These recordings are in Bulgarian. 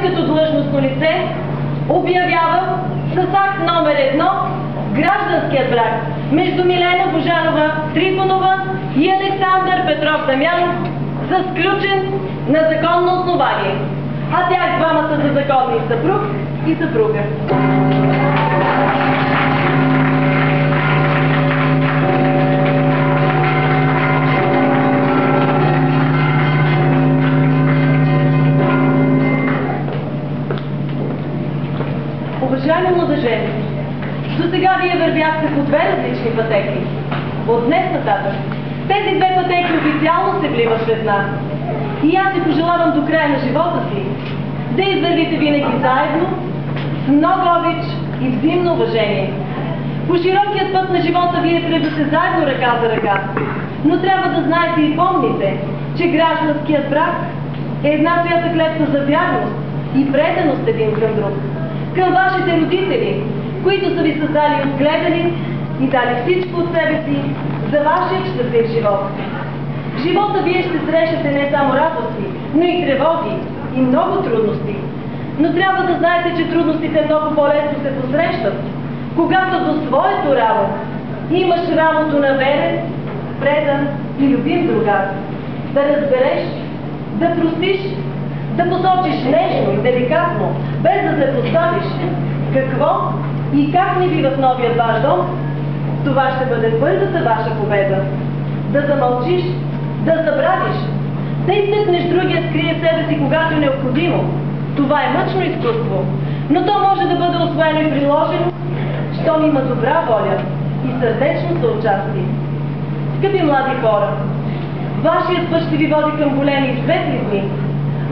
като длъжностно лице обявява с акт номер 1 гражданският брак между Милена Божанова Трифонова и Александър Петров Дамянов за сключен на законно основание, а тях двамата са законни съпруг и съпруга. Уважаеми младежени, до сега вие вървяхте по две различни пътеки. От днес нататък тези две пътеки официално се вливат в една. И аз ви пожелавам до края на живота си да извървите винаги заедно, с много обич и взаимно уважение. По широкият път на живота вие тръгвате заедно ръка за ръка, но трябва да знаете и помните, че гражданският брак е една свята клетва за вярност и преданост един към друг. Към вашите родители, които са ви създали и отгледали и дали всичко от себе си за вашия щастлив живот. В живота вие ще срещате не само радости, но и тревоги и много трудности. Но трябва да знаете, че трудностите много по-лесно се посрещат, когато до своето рамо имаш рамото на верен, предан и любим другар. Да разбереш, да простиш, да посочиш нежно и деликатно, без да се поставиш какво и как не бива в новия ваш дом, това ще бъде първата ваша победа. Да замълчиш, да забравиш, да изтъкнеш другия скрие в себе си, когато е необходимо. Това е мъчно изкуство, но то може да бъде усвоено и приложено, щом има добра воля и сърдечно съучастие. Скъпи млади хора, вашият път ще ви води към големи и светли дни.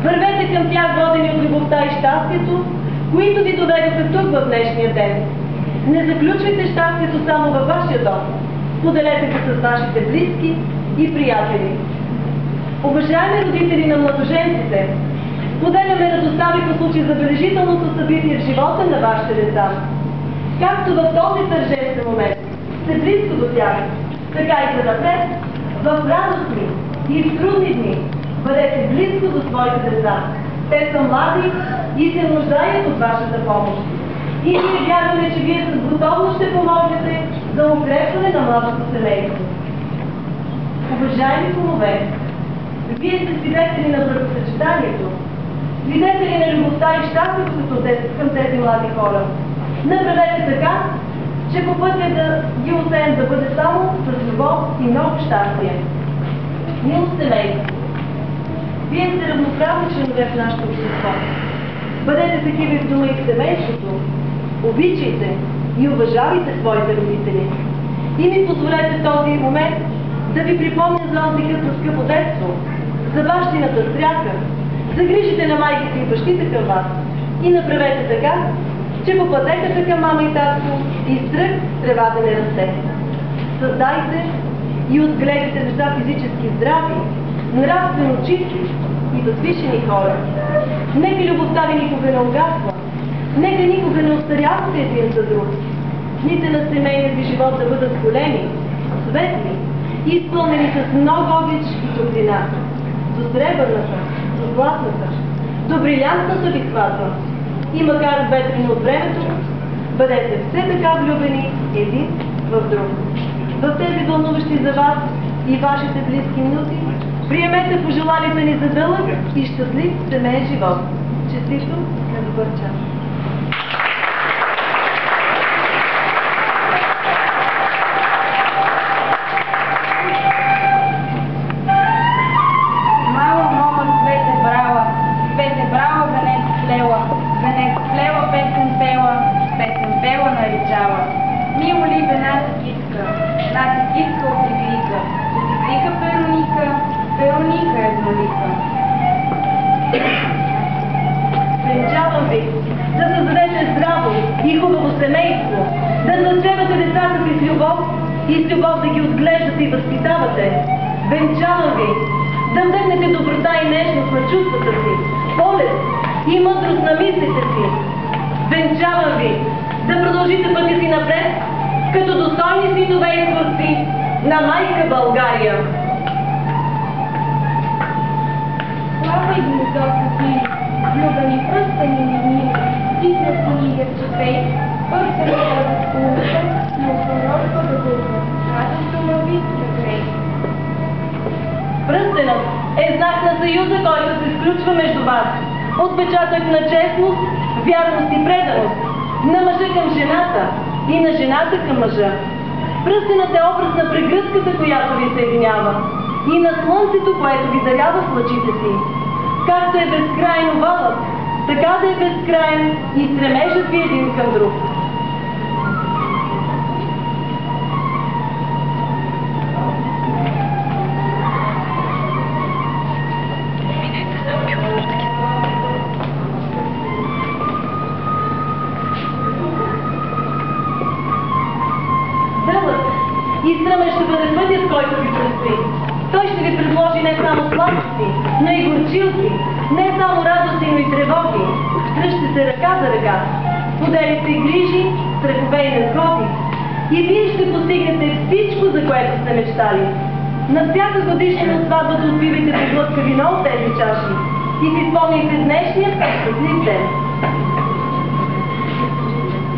Вървете към тях, водени от любовта и щастието, които ви доведоха тук в днешния ден. Не заключвайте щастието само във вашия дом. Поделете го с вашите близки и приятели. Уважаеми родители на младоженците, споделяме радостта ви по случай забележителното събитие в живота на вашите деца. Както в този тържествен момент сте близко до тях, така и занапред, в радостни и в трудни дни, бъдете близко до своите деца. Те са млади и се нуждаят от вашата помощ. И ние вярваме, че вие с готовност ще помогнете за укрепване на младото семейство. Уважаеми кумове, вие сте свидетели на бракосъчетанието, свидетели на любовта и щастието към тези млади хора. Направете така, че по пътя да ги усеем да бъде само с любов и много щастие. Мило семейство, вие сте равноправни членове в нашето общество. Бъдете такива в дома и в семейството. Обичайте и уважавайте своите родители. И ми позволете в този момент да ви припомня за отдихът на скъпо детство, за бащината стряка, за грижите на майките и бащите към вас. И направете така, че по пътеката към мама и татко и стръх тревата не расте. Създайте и отгледайте деца физически здрави, нравствено чисти и възвишени хора. Нека любовта ви никога не угасва, нека никога не остарявате един за друг. Дните на семейния ви живот да бъдат големи, светли и изпълнени с много обич и топлина. До сребърната, до златната, до брилянтната ви сватба. И макар ветрени от времето, бъдете все така влюбени един в друг. В тези вълнуващи за вас и вашите близки минути, приемете пожелалите ни за дълъг и щастлив семейен живот. Честито на добър час! Венчавам ви да създадете здраво и хубаво семейство, да назревате децата си с любов и с любов да ги отглеждате и възпитавате. Венчавам ви да вдъхнете доброта и нежност на чувствата си, полет и мъдрост на мислите си. Венчавам ви да продължите пътя си напред, като достойни синове и творци на майка България. Слава и гнездо си, влюбени пръстени Евчефей, пърце да бъде полука, но пророква да дълга. Радостта му виска грей. Пръстенът е знак на съюза, който се сключва между вас. Отпечатък на честност, вярност и преданост. На мъжа към жената и на жената към мъжа. Пръстенът е образ на прегръдката, която ви съединява. И на слънцето, което ви зарява в лъчите си. Както е безкрайно валът, така да е безкрайен и стремежът ви един към друг. И стремеж ще бъде пътят, който ви предстои. Той ще ви предложи не само сладости, но и горчилки, не само радости, но и тревоги. Дръжте се ръка за ръка, споделите грижи, страхове и незгоди. И вие ще постигнете всичко, за което сте мечтали. На всяка годишнина от сватбата отпивайте по глътка вино от тези чаши и си спомните днешния щастлив ден.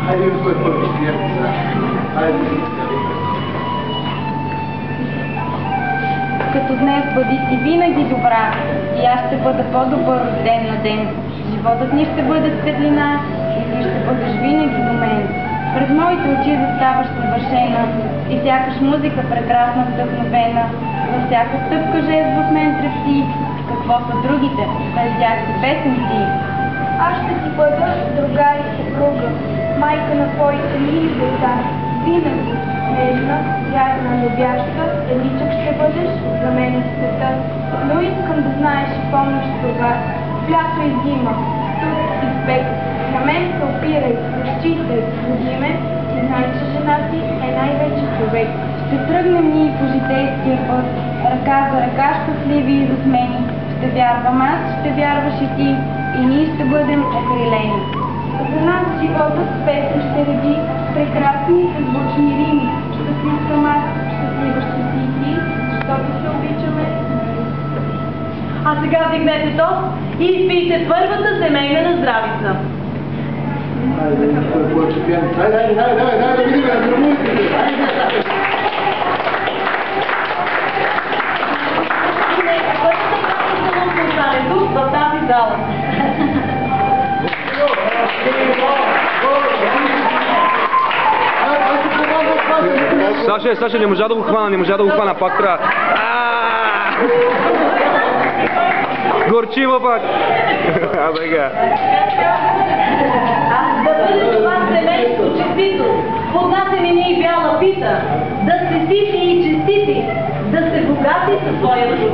Хайде, кой първи приятел за... Хайде. Като днес бъди си винаги добра, и аз ще бъда по-добър от ден на ден. Животът ни ще бъде светлина и ти ще бъдеш винаги до мен. Пред моите очи заставаш съвършена и сякаш музика прекрасна, вдъхновена. Във всяка стъпка жест в мен трепти. Какво са другите? Без тях си песен ти. Аз ще ти бъда другар и съпруга, майка на твоите мили деца. Винаги нежна, вярна, любяща, едичък ще бъдеш за мен в света. Но искам да знаеш и помниш това. В лято и зима, тук и в пек. На мен се опирай, разчитай, буди ме и знай, че жена ти е най-вече човек. Ще тръгнем ние по житейския път, ръка за ръка щастливи и засмени. Ще вярвам аз, ще вярваш и ти, и ние ще бъдем окрилени. За нас животът песен ще роди, прекрасни и звучни рими. Щастлив съм аз, щастлива ще си и ти, защото се обичаме. А сега вдигнете тост и изпийте първата семейна на здравица. Хайде, кой повече пием. Хайде, да видим, да грамувайте. И нека първата красна лунка остане тук, в тази зала. Саша, не можа да го хвана, пак трябва. Горчиво пак. Абега. Да бъде това семейство честито, поднасяме ни бяла пита, да сте сити и честити, да сте богати със своя дух.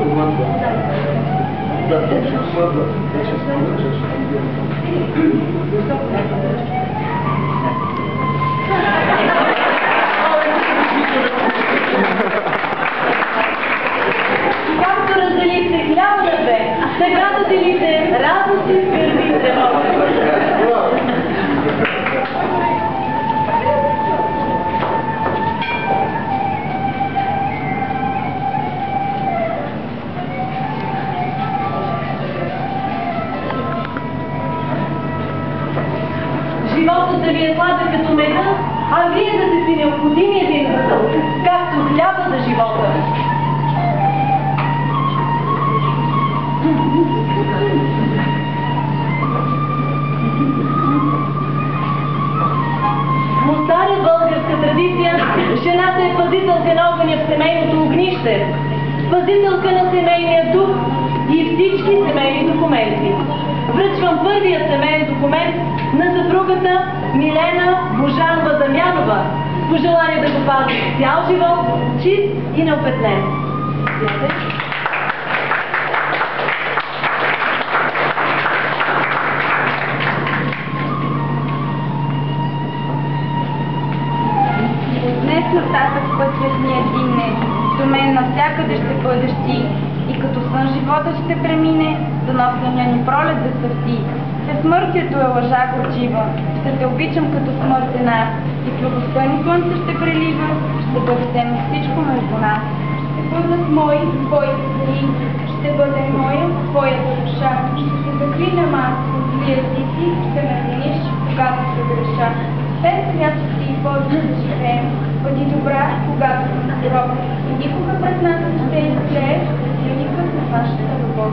Както разделихте хляба на две, така да делите радости, скърби и тревоги. Животът да ви е сладък като меда, а вие да сте си необходими един за друг, както хляба за живота. По стара българска традиция, жената е пазителка на огъня в семейното огнище, пазителка на семейния дух и всички семейни документи. Връчвам първия семейен документ на съпругата Милена Божанова Дамянова с пожелание да го пази цял живот, чист и неопетнен. Днес нататък пътят ни е дигне, до мен навсякъде ще бъдеш ти, и като сън животът ще премине, дано съня ни пролет да цъфти. Всесмъртието е лъжа горчива, ще те обичам като смъртена, и в любовта ни слънце ще прелива, ще бъде темно всичко между нас. Ще бъдат мои твоите дни, ще бъде моя твоята душа, ще се заклинам аз, вие си, ще ме храниш, когато се греша. Без приятелите и Божи да живеем, бъди добра, когато си роб. И никога пред нас не ще излееш, и никога на вашата любов.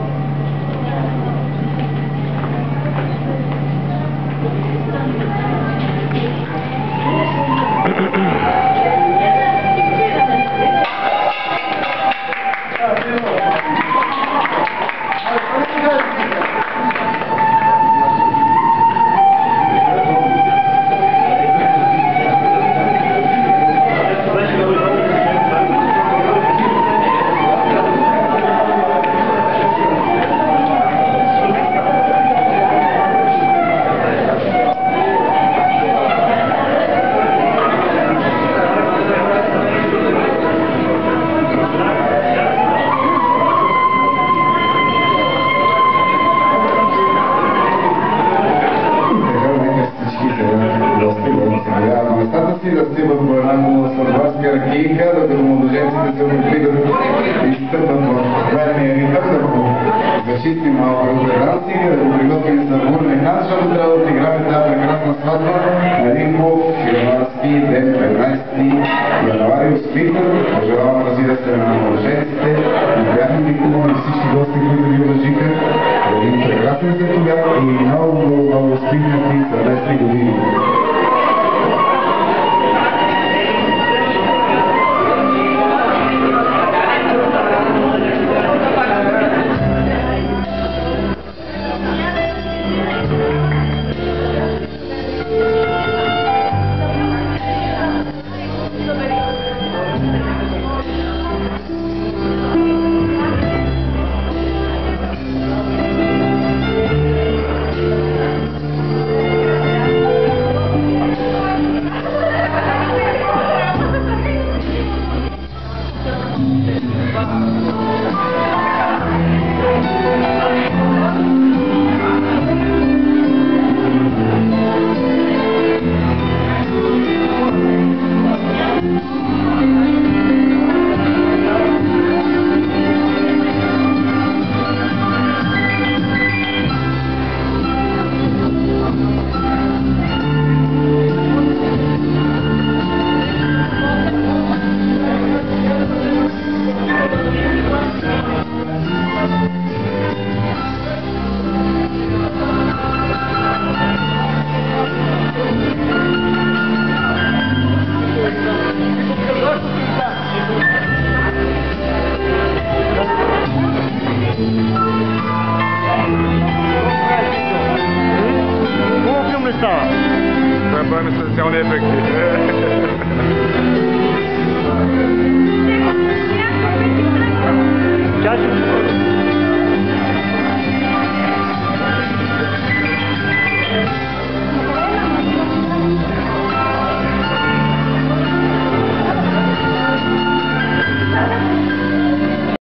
Докато младоженците се могли да изтъпват в верния ритъм, да го зачистим малко от реданси, да го приготвим за бурния хан, защото трябва да отиграем тази прекрасна сватба на един хубав януарски ден, 15 януари, успител. Пожелавам, разбира се, на младоженците, на приятни викувани всички гости, които ви уважиха. Един прекрасен световят и много успихнати съвместни години. Specjalnie efekty.